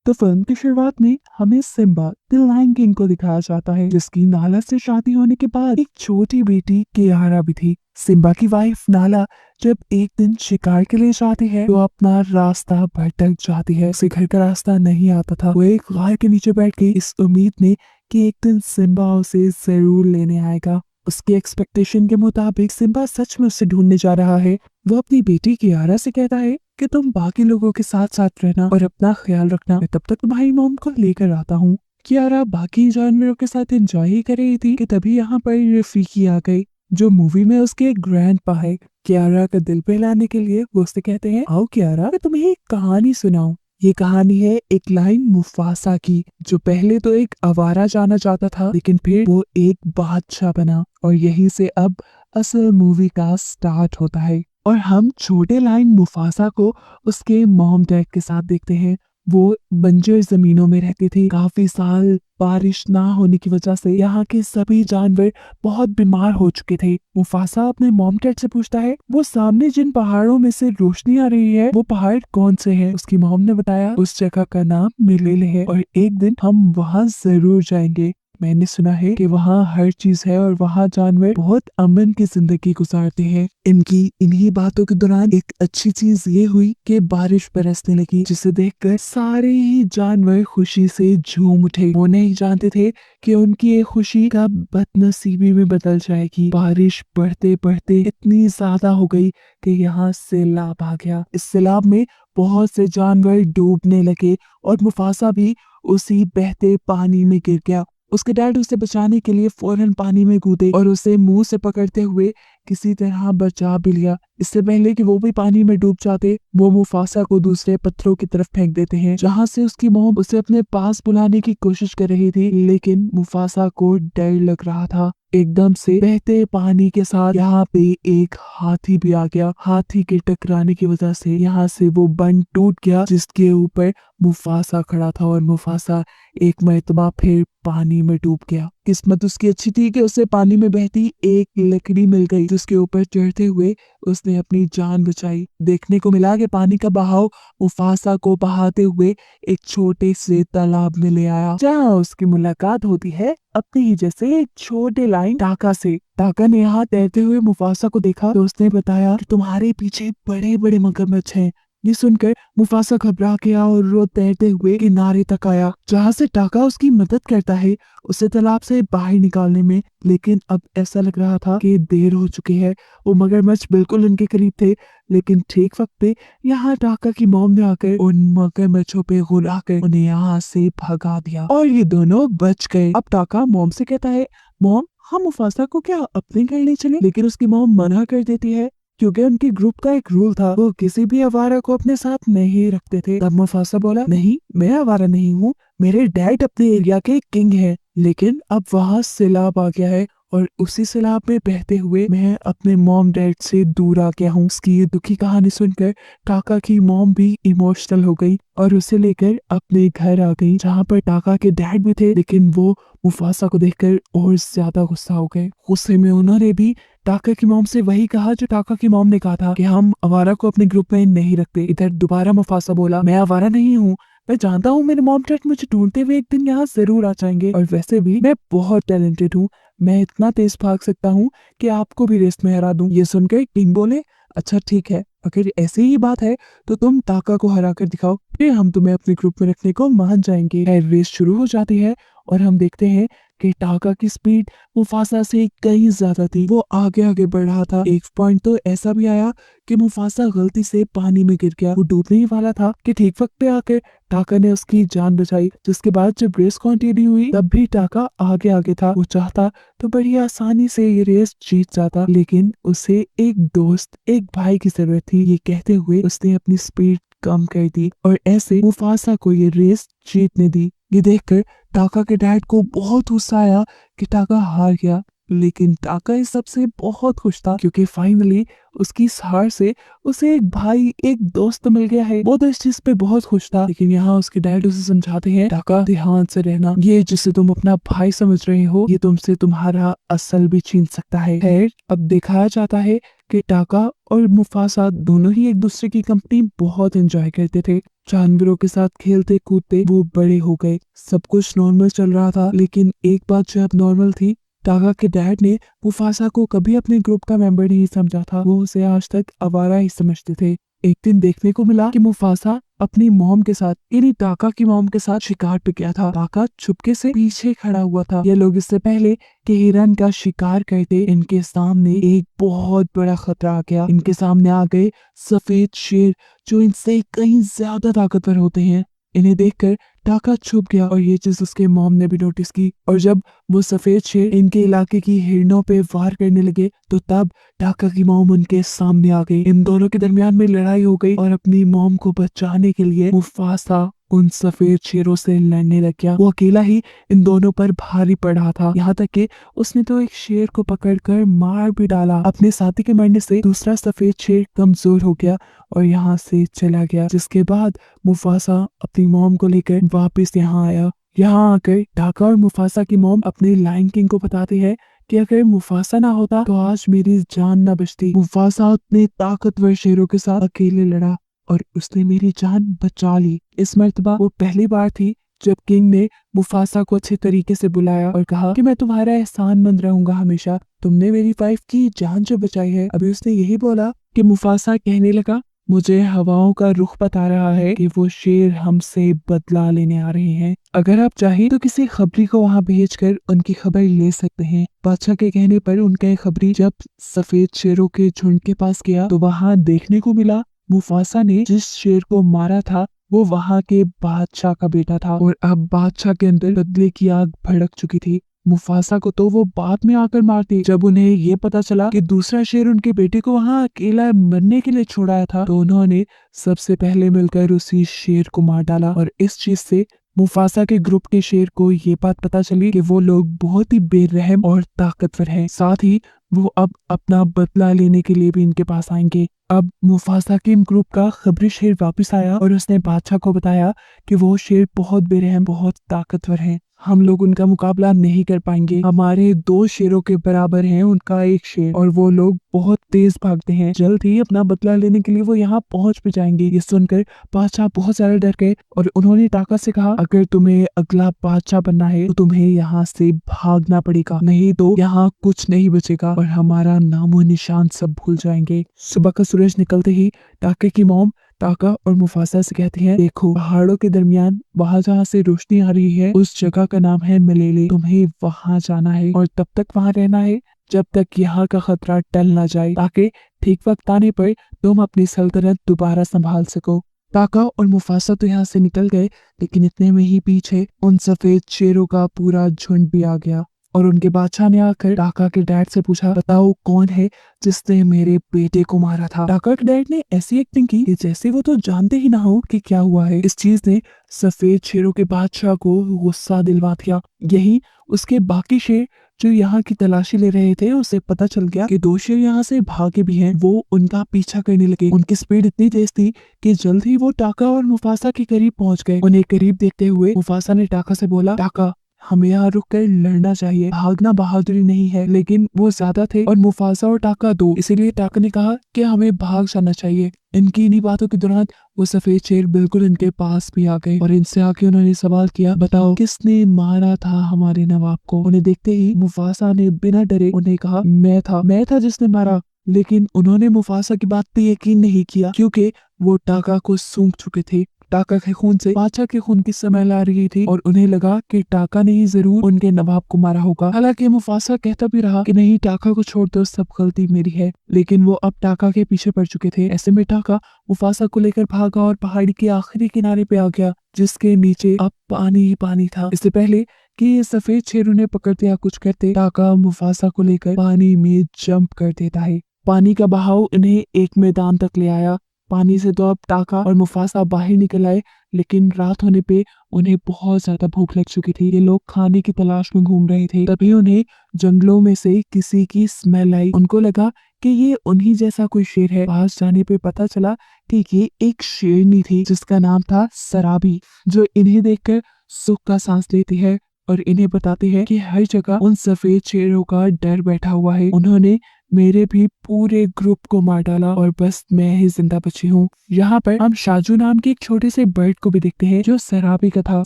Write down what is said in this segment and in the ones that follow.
तो फिल्म की शुरुआत में हमें सिम्बा द लायन किंग को दिखाया जाता है, जिसकी नाला से शादी होने के बाद एक छोटी बेटी कियारा भी थी। सिम्बा की वाइफ नाला जब एक दिन शिकार के लिए जाती है तो अपना रास्ता भटक जाती है। उसे घर का रास्ता नहीं आता था। वो एक गाय के नीचे बैठ के इस उम्मीद में कि एक दिन सिम्बा उसे जरूर लेने आएगा। उसके एक्सपेक्टेशन के मुताबिक सिम्बा सच में उसे ढूंढने जा रहा है। वो अपनी बेटी कियारा से कहता है कि तुम बाकी लोगों के साथ साथ रहना और अपना ख्याल रखना, मैं तब तक तुम्हारी मॉम को लेकर आता हूँ। कियारा बाकी जानवरों के साथ एंजॉय ही कर रही थी कि तभी यहाँ पर रफीकी आ गई, जो मूवी में उसके ग्रैंडपा है। कियारा का दिल बहलाने के लिए वो उससे कहते हैं, आओ कियारा, मैं तुम्हें एक कहानी सुनाऊं। ये कहानी है एक लाइन मुफासा की, जो पहले तो एक आवारा जाना चाहता था, लेकिन फिर वो एक बादशाह बना। और यहीं से अब असल मूवी का स्टार्ट होता है और हम छोटे लाइन मुफासा को उसके मॉम डैड के साथ देखते हैं। वो बंजर जमीनों में रहते थे। काफी साल बारिश ना होने की वजह से यहाँ के सभी जानवर बहुत बीमार हो चुके थे। मुफासा अपने मॉम डैड से पूछता है, वो सामने जिन पहाड़ों में से रोशनी आ रही है वो पहाड़ कौन से हैं? उसकी मॉम ने बताया, उस जगह का नाम मिलेल है और एक दिन हम वहाँ जरूर जाएंगे। मैंने सुना है कि वहाँ हर चीज है और वहाँ जानवर बहुत अमन की जिंदगी गुजारते हैं। इनकी इन्हीं बातों के दौरान एक अच्छी चीज ये हुई कि बारिश बरसने लगी, जिसे देखकर सारे ही जानवर खुशी से झूम उठे। वो नहीं जानते थे कि उनकी ये खुशी कब बदनसीबी में बदल जाएगी। बारिश बढ़ते बढ़ते इतनी ज्यादा हो गई कि यहाँ सैलाब आ गया। इस सैलाब में बहुत से जानवर डूबने लगे और मुफासा भी उसी बहते पानी में गिर गया। उसके डैड उसे बचाने के लिए फौरन पानी में कूदे और उसे मुंह से पकड़ते हुए किसी तरह बचा भी लिया। इससे पहले कि वो भी पानी में डूब जाते, वो मुफासा को दूसरे पत्थरों की तरफ फेंक देते हैं, जहां से उसकी मॉम उसे अपने पास बुलाने की कोशिश कर रही थी, लेकिन मुफासा को डर लग रहा था। एकदम से बहते पानी के साथ यहाँ पे एक हाथी भी आ गया। हाथी के टकराने की वजह से यहाँ से वो बंद टूट गया, जिसके ऊपर मुफासा खड़ा था और मुफासा एक मर्तबा फिर पानी में डूब गया। किस्मत उसकी अच्छी थी कि उसे पानी में बहती एक लकड़ी मिल गई, जिसके ऊपर चढ़ते हुए उसने अपनी जान बचाई। देखने को मिला कि पानी का बहाव मुफासा को बहाते हुए एक छोटे से तालाब में ले आया, जहाँ उसकी मुलाकात होती है अपने ही जैसे एक छोटे लाइन टाका से। टाका ने यहाँ तैरते हुए मुफासा को देखा तो उसने बताया कि तुम्हारे पीछे बड़े बड़े मगरमच्छ हैं। ये सुनकर मुफासा घबरा गया और वो तैरते हुए किनारे तक आया, जहाँ से टाका उसकी मदद करता है उसे तालाब से बाहर निकालने में। लेकिन अब ऐसा लग रहा था कि देर हो चुकी है। वो मगरमच्छ बिल्कुल उनके करीब थे, लेकिन ठीक वक्त पे यहाँ टाका की मॉम ने आकर उन मगरमच्छों पे गुर्रा कर उन्हें यहाँ से भगा दिया और ये दोनों बच गए। अब टाका मॉम से कहता है, मॉम हम मुफासा को क्या अपने घर ले चले? लेकिन उसकी मॉम मना कर देती है, क्योंकि उनके ग्रुप का एक रूल था, वो किसी भी आवारा को अपने साथ नहीं रखते थे। तब मुफासा बोला, नहीं मैं आवारा नहीं हूँ, मेरे डैड अपने एरिया के किंग हैं। लेकिन अब वहाँ सैलाब आ गया है और उसी सैलाब में बहते हुए मैं अपने मॉम डैड से दूर आ गया हूँ। उसकी ये दुखी कहानी सुनकर टाका की मॉम भी इमोशनल हो गई और उसे लेकर अपने घर आ गई, जहाँ पर टाका के डैड भी थे। लेकिन वो मुफासा को देखकर और ज्यादा गुस्सा हो गए। गुस्से में उन्होंने भी टाका की मॉम से वही कहा जो टाका की मॉम ने कहा था कि हम आवारा को अपने ग्रुप में नहीं रखते। इधर दोबारा मुफासा बोला, मैं आवारा नहीं हूँ, मैं जानता हूँ मेरे मॉम डैड मुझे ढूंढते हुए एक दिन यहाँ जरूर आ जाएंगे और वैसे भी मैं बहुत टैलेंटेड हूँ, मैं इतना तेज भाग सकता हूँ कि आपको भी रेस में हरा दूं। ये सुनकर किंग बोले, अच्छा ठीक है, अगर ऐसी ही बात है तो तुम टाका को हरा कर दिखाओ, फिर हम तुम्हें अपने ग्रुप में रखने को मान जाएंगे। रेस शुरू हो जाती है और हम देखते हैं कि टाका की स्पीड मुफासा से कहीं ज्यादा थी। वो आगे आगे बढ़ रहा था। एक पॉइंट तो ऐसा भी आया कि मुफासा गलती से पानी में गिर गया। वो डूबने ही वाला था कि ठीक वक्त पे आकर टाका ने उसकी जान बचाई। जिसके बाद जब रेस कंटिन्यू हुई तब भी टाका आगे आगे था। वो चाहता तो बड़ी आसानी से ये रेस जीत जाता, लेकिन उसे एक दोस्त, एक भाई की जरूरत थी। ये कहते हुए उसने अपनी स्पीड कम कर दी और ऐसे मुफासा को ये रेस जीतने दी। ये देखकर टाका के डैड को बहुत गुस्सा आया कि टाका हार गया, लेकिन टाका इस सब से बहुत खुश था क्योंकि फाइनली उसकी इस हार से उसे एक भाई, एक दोस्त मिल गया है। वो तो इस चीज पे बहुत खुश था, लेकिन यहाँ उसके डैड उसे समझाते हैं, टाका ध्यान से रहना, ये जिसे तुम अपना भाई समझ रहे हो ये तुमसे तुम्हारा असल भी छीन सकता है। खैर अब दिखाया जाता है कि टाका और मुफासा दोनों ही एक दूसरे की कंपनी बहुत एंजॉय करते थे। जानवरों के साथ खेलते कूदते वो बड़े हो गए। सब कुछ नॉर्मल चल रहा था, लेकिन एक बात जो अब नॉर्मल थी, टाका के डैड ने मुफासा को कभी अपने ग्रुप का मेंबर नहीं समझा था। वो उसे आज तक आवारा ही समझते थे। एक दिन देखने को मिला कि मुफासा अपनी मॉम के साथ, यानी टाका की मॉम के साथ शिकार पे गया था। टाका चुपके से पीछे खड़ा हुआ था। ये लोग इससे पहले कि हिरन का शिकार करते, इनके सामने एक बहुत बड़ा खतरा आ गया। इनके सामने आ गए सफेद शेर, जो इनसे कहीं ज्यादा ताकतवर होते हैं। इन्हें देखकर टाका छुप गया और ये चीज उसके मॉम ने भी नोटिस की। और जब वो सफेद शेर इनके इलाके की हिरणों पे वार करने लगे, तो तब टाका की मॉम उनके सामने आ गई। इन दोनों के दरमियान में लड़ाई हो गई और अपनी मॉम को बचाने के लिए मुफासा उन सफेद शेरों से लड़ने लग गया। वो अकेला ही इन दोनों पर भारी पड़ रहा था। यहाँ तक कि उसने तो एक शेर को पकड़कर मार भी डाला। अपने साथी के मरने से दूसरा सफेद शेर कमजोर हो गया और यहाँ से चला गया। जिसके बाद मुफासा अपनी मॉम को लेकर वापस यहाँ आया। यहाँ आकर टाका और मुफासा की मॉम अपने लायन किंग को बताती है कि अगर मुफासा ना होता तो आज मेरी जान न बचती। मुफासा उतने ताकतवर शेरों के साथ अकेले लड़ा और उसने मेरी जान बचा ली। इस मर्तबा वो पहली बार थी जब किंग ने मुफासा को अच्छे तरीके से बुलाया और कहा कि मैं तुम्हारा एहसानमंद रहूंगा हमेशा, तुमने मेरी वाइफ की जान जो बचाई है। अभी उसने यही बोला कि मुफासा कहने लगा, मुझे हवाओं का रुख बता रहा है कि वो शेर हमसे बदला लेने आ रहे हैं। अगर आप चाहे तो किसी खबरी को वहां भेजकर उनकी खबर ले सकते हैं। बादशाह के कहने पर उनका एक खबरी जब सफेद शेरों के झुंड के पास गया तो वहां देखने को मिला मुफासा ने जिस शेर को मारा था वो वहां के बादशाह का बेटा था और अब बादशाह के अंदर बदले की आग भड़क चुकी थी। मुफासा को तो वो बाद में आकर मारते। जब उन्हें ये पता चला कि दूसरा शेर उनके बेटे को वहां अकेला मरने के लिए छोड़ाया था, तो उन्होंने सबसे पहले मिलकर उसी शेर को मार डाला। और इस चीज से मुफासा के ग्रुप के शेर को ये बात पता चली कि वो लोग बहुत ही बेरहम और ताकतवर हैं। साथ ही वो अब अपना बदला लेने के लिए भी इनके पास आएंगे। अब मुफासा के ग्रुप का खबरी शेर वापस आया और उसने बादशाह को बताया कि वो शेर बहुत बेरहम, बहुत ताकतवर हैं। हम लोग उनका मुकाबला नहीं कर पाएंगे। हमारे 2 शेरों के बराबर हैं उनका एक शेर, और वो लोग बहुत तेज भागते हैं। जल्द ही अपना बदला लेने के लिए वो यहाँ पहुंच भी जाएंगे। ये सुनकर बादशाह बहुत ज्यादा डर गए और उन्होंने टाका से कहा, अगर तुम्हें अगला बादशाह बनना है तो तुम्हें यहाँ से भागना पड़ेगा, नहीं तो यहाँ कुछ नहीं बचेगा और हमारा नामो निशान सब भूल जाएंगे। सुबह का सूरज निकलते ही टाके की मॉम टाका और मुफासा से कहती है, देखो पहाड़ों के दरमियान वहाँ जहाँ से रोशनी आ रही है उस जगह का नाम है मलेले। तुम्हें वहाँ जाना है और तब तक वहाँ रहना है जब तक यहाँ का खतरा टल ना जाए, ताकि ठीक वक्त आने पर तुम अपनी सल्तनत दोबारा संभाल सको। टाका और मुफासा तो यहाँ से निकल गए, लेकिन इतने में ही पीछे उन सफेद शेरों का पूरा झुंड भी आ गया और उनके बादशाह ने आकर टाका के डैड से पूछा, बताओ कौन है जिसने मेरे बेटे को मारा था। टाका के डैड ने ऐसी एक्टिंग की कि जैसे वो तो जानते ही ना हो कि क्या हुआ है। इस चीज ने सफेद शेरों के बादशाह को गुस्सा दिलवा दिया। यही उसके बाकी शेर जो यहाँ की तलाशी ले रहे थे उसे पता चल गया कि 2 शेर यहाँ से भागे भी हैं। वो उनका पीछा करने लगे। उनकी स्पीड इतनी तेज थी कि जल्द ही वो टाका और मुफासा के करीब पहुंच गए। उन्हें करीब देखते हुए मुफासा ने टाका से बोला, टाका हमें यहाँ रुक कर लड़ना चाहिए, भागना बहादुरी नहीं है। लेकिन वो ज्यादा थे और मुफासा और टाका 2, इसीलिए टाका ने कहा कि हमें भाग जाना चाहिए। इनकी इन्हीं बातों के दौरान वो सफेद शेर बिल्कुल इनके पास भी आ गए और इनसे आके उन्होंने सवाल किया, बताओ किसने मारा था हमारे नवाब को। उन्हें देखते ही मुफासा ने बिना डरे उन्हें कहा, मैं था जिसने मारा। लेकिन उन्होंने मुफासा की बात पे यकीन नहीं किया क्योंकि वो टाका को सूंघ चुके थे। टाका के खून से बादशाह के खून की स्मेल आ रही थी और उन्हें लगा कि टाका ने ही जरूर उनके नवाब को मारा होगा। हालांकि मुफासा कहता भी रहा कि नहीं, टाका को छोड़ दो, सब गलती मेरी है। लेकिन वो अब टाका के पीछे पड़ चुके थे। ऐसे में टाका मुफासा को लेकर भागा और पहाड़ी के आखिरी किनारे पे आ गया, जिसके नीचे अब पानी ही पानी था। इससे पहले कि ये सफेद शेर उन्हें पकड़ते या कुछ करते, टाका मुफासा को लेकर पानी में जंप कर देता है। पानी का बहाव इन्हें एक मैदान तक ले आया। पानी से तो अब टाका और मुफासा बाहर निकल आए, लेकिन रात होने पे उन्हें बहुत ज्यादा भूख लग चुकी थी। ये लोग खाने की तलाश में घूम रहे थे। तभी उन्हें जंगलों में से किसी की स्मेल आई। उनको लगा कि ये उन्हीं जैसा कोई शेर है। पास जाने पे पता चला कि ये एक शेरनी थी जिसका नाम था सराबी, जो इन्हें देखकर सुख का सांस लेती है और इन्हें बताती है कि हर जगह उन सफेद शेरों का डर बैठा हुआ है। उन्होंने मेरे भी पूरे ग्रुप को मार डाला और बस मैं ही जिंदा बची हूँ। यहाँ पर हम शाजू नाम के एक छोटे से बर्ड को भी देखते हैं जो सराबी का था।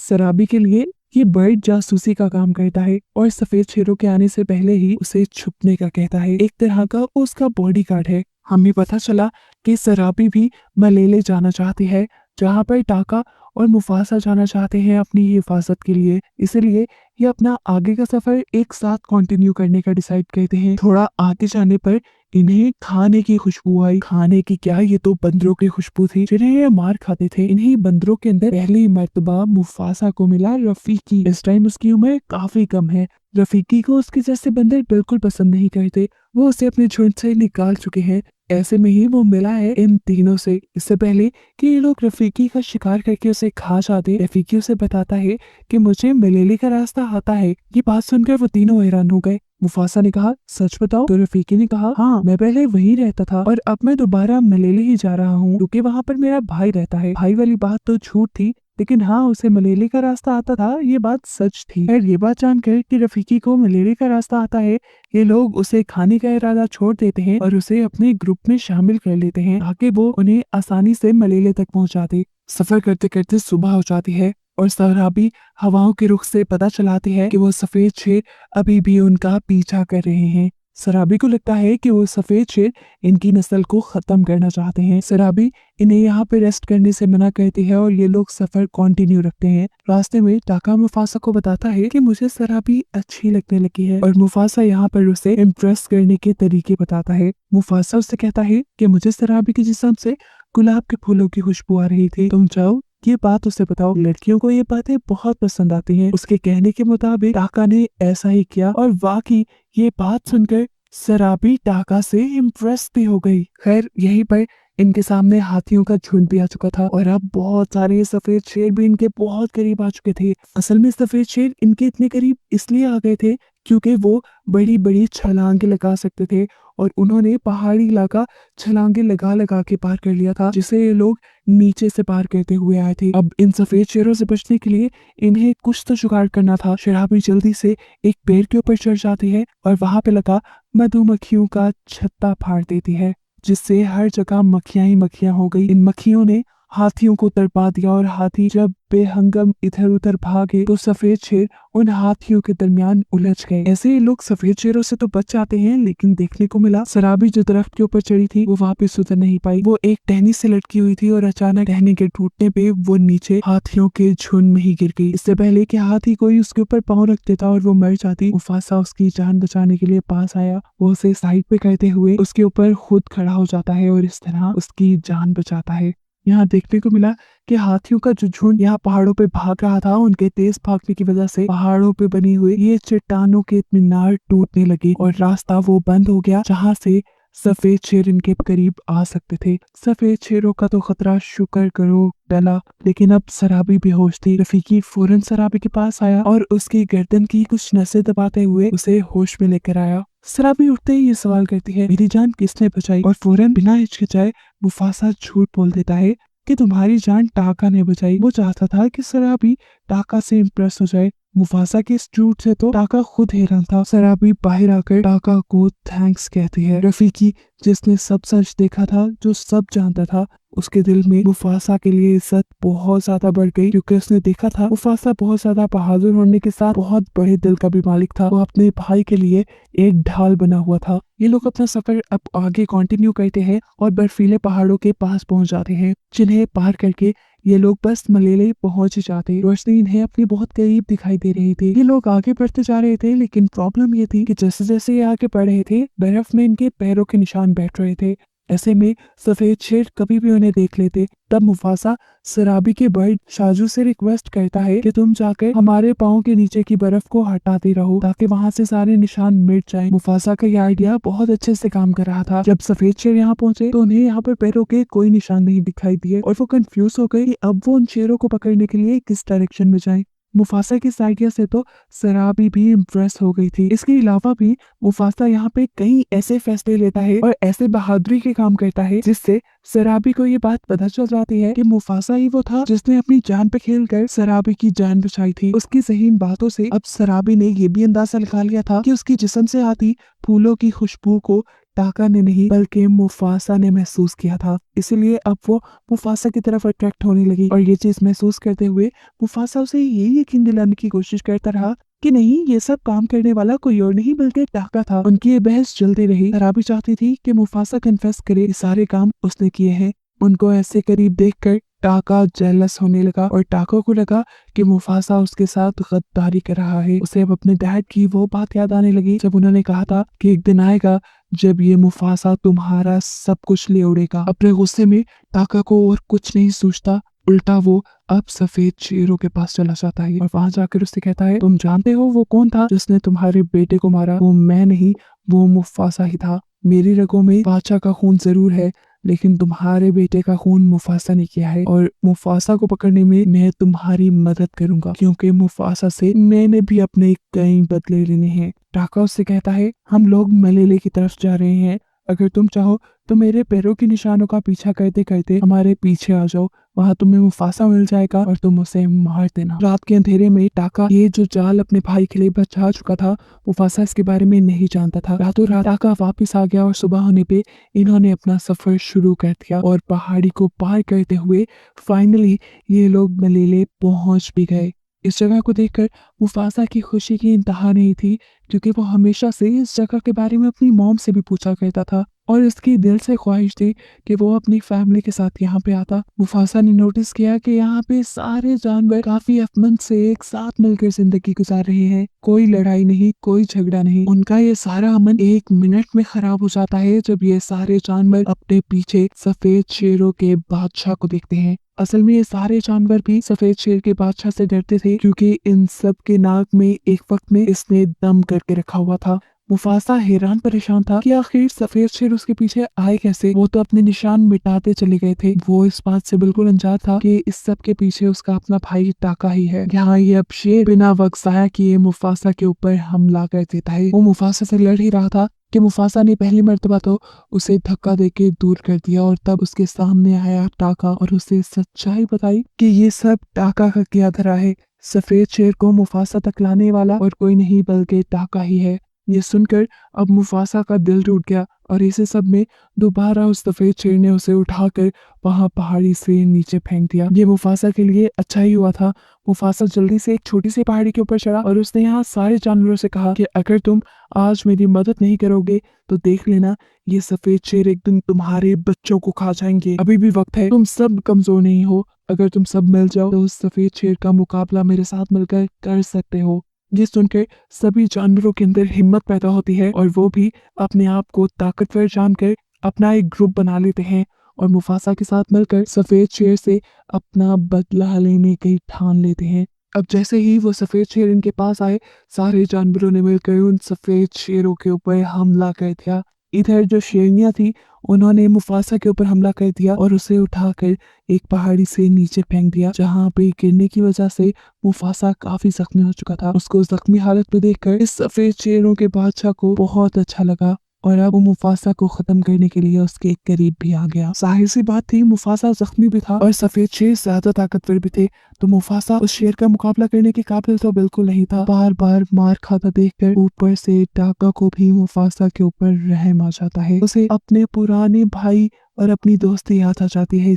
सराबी के लिए ये बर्ड जासूसी का काम करता है और सफेद शेरों के आने से पहले ही उसे छुपने का कहता है। एक तरह का वो उसका बॉडीगार्ड है। हमें पता चला कि सराबी भी मलेले जाना चाहती है, जहाँ पर टाका और मुफासा जाना चाहते हैं अपनी हिफाजत के लिए। इसलिए ये अपना आगे का सफर एक साथ कंटिन्यू करने का डिसाइड करते हैं। थोड़ा आगे जाने पर इन्हें खाने की खुशबू आई। खाने की क्या, ये तो बंदरों की खुशबू थी जिन्हें ये मार खाते थे। इन्हीं बंदरों के अंदर पहली मर्तबा मुफासा को मिला रफीकी। इस टाइम उसकी उम्र काफी कम है। रफीकी को उसके जैसे बंदर बिल्कुल पसंद नहीं करते, वो उसे अपने झुंड से निकाल चुके हैं। ऐसे में ही वो मिला है इन तीनों से। इससे पहले कि ये लोग रफीकी का शिकार करके उसे खा जाते, रफीकी उसे बताता है कि मुझे मलेली का रास्ता आता है। ये बात सुनकर वो तीनों हैरान हो गए। मुफासा ने कहा, सच बताओ? तो रफीकी ने कहा, हाँ, मैं पहले वहीं रहता था और अब मैं दोबारा मलेली ही जा रहा हूँ क्योंकि वहाँ पर मेरा भाई रहता है। भाई वाली बात तो झूठ थी, लेकिन हाँ, उसे मलेली का रास्ता आता था, ये बात सच थी। खैर, ये बात जानकर कि रफीकी को मलेली का रास्ता आता है, ये लोग उसे खाने का इरादा छोड़ देते हैं और उसे अपने ग्रुप में शामिल कर लेते हैं ताकि वो उन्हें आसानी से मलेले तक पहुंचा दे। सफर करते करते सुबह हो जाती है और सराबी हवाओं के रुख से पता चलाती है कि वो सफेद शेर अभी भी उनका पीछा कर रहे हैं। सराबी को लगता है कि वो सफेद शेर इनकी नस्ल को खत्म करना चाहते हैं। सराबी इन्हें यहाँ पे रेस्ट करने से मना करती है और ये लोग सफर कंटिन्यू रखते हैं। रास्ते में टाका मुफासा को बताता है कि मुझे सराबी अच्छी लगने लगी है और मुफासा यहाँ पर उसे इम्प्रेस करने के तरीके बताता है। मुफासा उससे कहता है कि मुझे सराबी के जिस्म से गुलाब के फूलों की खुशबू आ रही थी, तुम चाहो ये बात उसे बताओ। लड़कियों को ये बातें बहुत पसंद आती हैं। उसके कहने के मुताबिक टाका ने ऐसा ही किया और वाकई ये बात सुनकर सराबी टाका से इम्प्रेस भी हो गई। खैर, यहीं पर इनके सामने हाथियों का झुंड भी आ चुका था और अब बहुत सारे सफेद शेर भी इनके बहुत करीब आ चुके थे। असल में सफेद शेर इनके इतने करीब इसलिए आ गए थे क्योंकि वो बड़ी बड़ी छलांगे लगा सकते थे और उन्होंने पहाड़ी इलाका छलांगे लगा लगा के पार कर लिया था, जिसे ये लोग नीचे से पार करते हुए आए थे। अब इन सफेद शेरों से बचने के लिए इन्हें कुछ तो जुगाड़ करना था। शराबी जल्दी से एक पेड़ के ऊपर चढ़ जाती है और वहां पे लगा मधुमक्खियों का छत्ता फाड़ देती है, जिससे हर जगह मक्खियां ही मक्खियां हो गई। इन मक्खियों ने हाथियों को तड़पा दिया और हाथी जब बेहंगम इधर उधर भागे तो सफेद शेर उन हाथियों के दरमियान उलझ गए। ऐसे ही लोग सफेद शेरों से तो बच जाते हैं, लेकिन देखने को मिला सराबी जो दरख्त के ऊपर चढ़ी थी वो वापस उतर नहीं पाई। वो एक टहनी से लटकी हुई थी और अचानक टहनी के टूटने पे वो नीचे हाथियों के झुंड में ही गिर गई। इससे पहले कि हाथी कोई उसके ऊपर पाँव रख देता और वो मर जाती, मुफासा उसकी जान बचाने के लिए पास आया। वो उसे साइड पे करते हुए उसके ऊपर खुद खड़ा हो जाता है और इस तरह उसकी जान बचाता है। यहाँ देखने को मिला कि हाथियों का जो झुंड यहाँ पहाड़ों पे भाग रहा था, उनके तेज भागने की वजह से पहाड़ों पे बनी हुई ये चट्टानों के मीनार टूटने लगे और रास्ता वो बंद हो गया जहाँ से सफेद शेर इनके करीब आ सकते थे। सफेद शेरों का तो खतरा शुक्र करो टला, लेकिन अब सराबी बेहोश थी। रफीकी फौरन सराबी के पास आया और उसकी गर्दन की कुछ नसें दबाते हुए उसे होश में लेकर आया। सराबी उठते ही ये सवाल करती है, मेरी जान किसने बचाई? और फौरन बिना हिचकिचाए मुफासा झूठ बोल देता है कि तुम्हारी जान टाका ने बचाई। वो चाहता था कि सराबी टाका से इम्प्रेस हो जाए। मुफासा के इस झूठ से तो टाका खुद हैरान था। सराबी बाहर आकर टाका को थैंक्स कहती है। रफीकी जिसने सब सच देखा था, जो सब जानता था, उसके दिल में मुफासा के लिए इज्जत बहुत ज्यादा बढ़ गई क्योंकि उसने देखा था मुफासा बहुत ज्यादा बहादुर होने के साथ बहुत बड़े दिल का भी मालिक था। वो अपने भाई के लिए एक ढाल बना हुआ था। ये लोग अपना सफर अब आगे कंटिन्यू करते हैं और बर्फीले पहाड़ों के पास पहुंच जाते हैं, जिन्हें पार करके ये लोग बस मलेले पहुंच जाते। रोशनी इन्हें अपनी बहुत करीब दिखाई दे रही थी। ये लोग आगे बढ़ते जा रहे थे, लेकिन प्रॉब्लम ये थी कि जैसे जैसे ये आगे बढ़ रहे थे, बर्फ में इनके पैरों के निशान बैठ रहे थे। ऐसे में सफेद शेर कभी भी उन्हें देख लेते। तब मुफासा सराबी के बर्ड शाजू से रिक्वेस्ट करता है कि तुम जाकर हमारे पाँव के नीचे की बर्फ को हटाते रहो ताकि वहाँ से सारे निशान मिट जाएं। मुफासा का यह आइडिया बहुत अच्छे से काम कर रहा था। जब सफेद शेर यहाँ पहुंचे तो उन्हें यहाँ पर पैरों के कोई निशान नहीं दिखाई दिए और वो कंफ्यूज हो गए कि अब वो उन शेरों को पकड़ने के लिए किस डायरेक्शन में जाएं। मुफासा की इस आइडिया से तो सराबी भी इम्प्रेस हो गई थी। इसके अलावा भी मुफासा यहाँ पे कई ऐसे फैसले लेता है और ऐसे बहादुरी के काम करता है जिससे सराबी को ये बात पता चल जाती है कि मुफासा ही वो था जिसने अपनी जान पे खेलकर सराबी की जान बचाई थी। उसकी सही बातों से अब सराबी ने ये भी अंदाजा लगा लिया था कि उसकी जिस्म से आती फूलों की खुशबू को टाका ने नहीं बल्कि मुफासा ने महसूस किया था। इसीलिए अब वो मुफासा की तरफ अट्रैक्ट होने लगी और ये चीज महसूस करते हुए मुफासा उसे ये यकीन दिलाने की कोशिश करता रहा कि नहीं, ये सब काम करने वाला कोई और नहीं बल्कि टाका था। उनकी ये बहस चलती रही। तारा भी चाहती थी कि मुफासा कन्फेस करे ये सारे काम उसने किए हैं। उनको ऐसे करीब देखकर टाका जेलस होने लगा और टाका को लगा कि मुफासा उसके साथ गद्दारी कर रहा है। उसे अब अपने डैड की वो बात याद आने लगी जब उन्होंने कहा था कि एक दिन आएगा जब ये मुफासा तुम्हारा सब कुछ ले उड़ेगा। अपने गुस्से में टाका को और कुछ नहीं सोचता, उल्टा वो अब सफेद शेरों के पास चला जाता है और वहां जाकर उससे कहता है, तुम जानते हो वो कौन था जिसने तुम्हारे बेटे को मारा? वो मैं नहीं, वो मुफासा ही था। मेरी रगों में बादशाह का खून जरूर है, लेकिन तुम्हारे बेटे का खून मुफासा ने किया है और मुफासा को पकड़ने में मैं तुम्हारी मदद करूंगा, क्योंकि मुफासा से मैंने भी अपने कई बदले लेने हैं। टाका उससे कहता है, हम लोग मलेले की तरफ जा रहे हैं, अगर तुम चाहो तो मेरे पैरों के निशानों का पीछा करते करते हमारे पीछे आ जाओ, वहां तुम्हें मुफासा मिल जाएगा और तुम उसे मार देना। रात के अंधेरे में टाका ये जो जाल अपने भाई के लिए बचा चुका था, मुफासा इसके बारे में नहीं जानता था। रातों रात टाका वापस आ गया और सुबह होने पे इन्होंने अपना सफर शुरू कर दिया और पहाड़ी को पार करते हुए फाइनली ये लोग मलेले पहुंच भी गए। इस जगह को देखकर मुफासा की खुशी की इंतहा नहीं थी, क्योंकि वो हमेशा से इस जगह के बारे में अपनी मॉम से भी पूछा करता था और इसकी दिल से ख्वाहिश थी कि वो अपनी फैमिली के साथ यहाँ पे आता। मुफासा ने नोटिस किया कि यहाँ पे सारे जानवर काफी अमन से एक साथ मिलकर जिंदगी गुजार रहे हैं। कोई लड़ाई नहीं, कोई झगड़ा नहीं। उनका ये सारा अमन 1 मिनट में खराब हो जाता है जब ये सारे जानवर अपने पीछे सफेद शेरों के बादशाह को देखते हैं। असल में ये सारे जानवर भी सफेद शेर के बादशाह से डरते थे, क्योंकि इन सब के नाक में एक वक्त में इसने दम करके रखा हुआ था। मुफासा हैरान परेशान था कि आखिर सफेद शेर उसके पीछे आए कैसे। वो तो अपने निशान मिटाते चले गए थे। वो इस बात से बिल्कुल अनजान था कि इस सब के पीछे उसका अपना भाई टाका ही है। यहाँ ये अब शेर बिना वक्त जाया किए मुफासा के ऊपर हमला कर देता है। वो मुफासा से लड़ ही रहा था कि मुफासा ने पहली मर्तबा तो उसे धक्का देके दूर कर दिया और तब उसके सामने आया टाका और उसे सच्चाई बताई कि ये सब टाका का किया धरा है। सफेद शेर को मुफासा तक लाने वाला और कोई नहीं बल्कि टाका ही है। ये सुनकर अब मुफासा का दिल टूट गया और इसी सब में दोबारा उस सफेद शेर ने उसे उठाकर वहां पहाड़ी से नीचे फेंक दिया। ये मुफासा के लिए अच्छा ही हुआ था। मुफासा जल्दी से एक छोटी सी पहाड़ी के ऊपर चढ़ा और उसने यहाँ सारे जानवरों से कहा कि अगर तुम आज मेरी मदद नहीं करोगे तो देख लेना, ये सफेद शेर एक दिन तुम्हारे बच्चों को खा जाएंगे। अभी भी वक्त है, तुम सब कमजोर नहीं हो। अगर तुम सब मिल जाओ तो उस सफेद शेर का मुकाबला मेरे साथ मिलकर कर सकते हो। ये सुनकर सभी जानवरों के अंदर हिम्मत पैदा होती है और वो भी अपने आप को ताकतवर जानकर अपना एक ग्रुप बना लेते हैं और मुफासा के साथ मिलकर सफेद शेर से अपना बदला लेने की ठान लेते हैं। अब जैसे ही वो सफेद शेर इनके पास आए, सारे जानवरों ने मिलकर उन सफेद शेरों के ऊपर हमला कर दिया। इधर जो शेरनियां थी उन्होंने मुफासा के ऊपर हमला कर दिया और उसे उठाकर एक पहाड़ी से नीचे फेंक दिया, जहां पे गिरने की वजह से मुफासा काफी जख्मी हो चुका था। उसको जख्मी हालत में देखकर इस सफेद शेरों के बादशाह को बहुत अच्छा लगा और अब वो मुफासा को खत्म करने के लिए उसके करीब भी आ गया। जाहिर सी बात थी, मुफासा जख्मी भी था और सफेद शेर ज्यादा ताकतवर भी थे, तो मुफासा उस शेर का मुकाबला करने के काबिल तो बिल्कुल नहीं था। बार बार मार खाता देखकर ऊपर से टाका को भी मुफासा के ऊपर रहम आ जाता है। उसे अपने पुराने भाई और अपनी दोस्ती याद आ जाती है,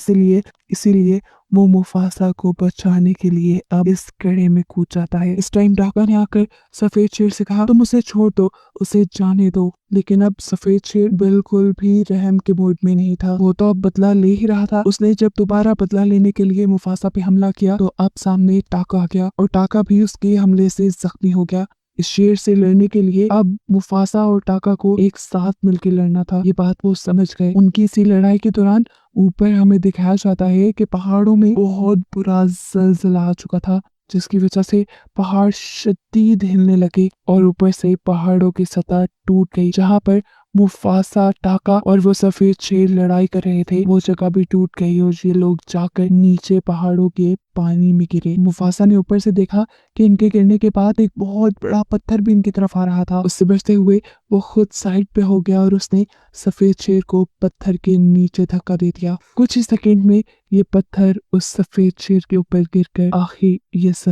इसीलिए वो मुफासा को बचाने के लिए अब इस कड़े में कूद जाता है। इस टाइम टाका ने आकर सफेद शेर से कहा, तुम उसे छोड़ दो, उसे जाने दो। लेकिन अब सफेद शेर बिल्कुल भी रहम के मूड में नहीं था। वो तो अब बदला ले ही रहा था। उसने जब दोबारा बदला लेने के लिए मुफासा पे हमला किया तो अब सामने टाका आ गया और टाका भी उसके हमले से जख्मी हो गया। इस शेर से लड़ने के लिए अब मुफासा और टाका को एक साथ मिलकर लड़ना था। ये बात वो समझ गए। उनकी इसी लड़ाई के दौरान ऊपर हमें दिखाया जाता है कि पहाड़ों में बहुत बुरा जलजला आ चुका था, जिसकी वजह से पहाड़ शदीद हिलने लगे और ऊपर से पहाड़ों की सतह टूट गई। जहां पर मुफासा, टाका और वो सफेद शेर लड़ाई कर रहे थे, वो जगह भी टूट गई और ये लोग जाकर नीचे पहाड़ों के पानी में गिरे। मुफासा ने ऊपर से देखा कि इनके गिरने के बाद एक बहुत बड़ा पत्थर भी इनकी तरफ आ रहा था। उससे बचते हुए वो खुद साइड पे हो गया और उसने सफेद शेर को पत्थर के नीचे धक्का दे दिया। कुछ ही सेकंड में ये पत्थर उस सफेद शेर के ऊपर गिरकर आखिर ये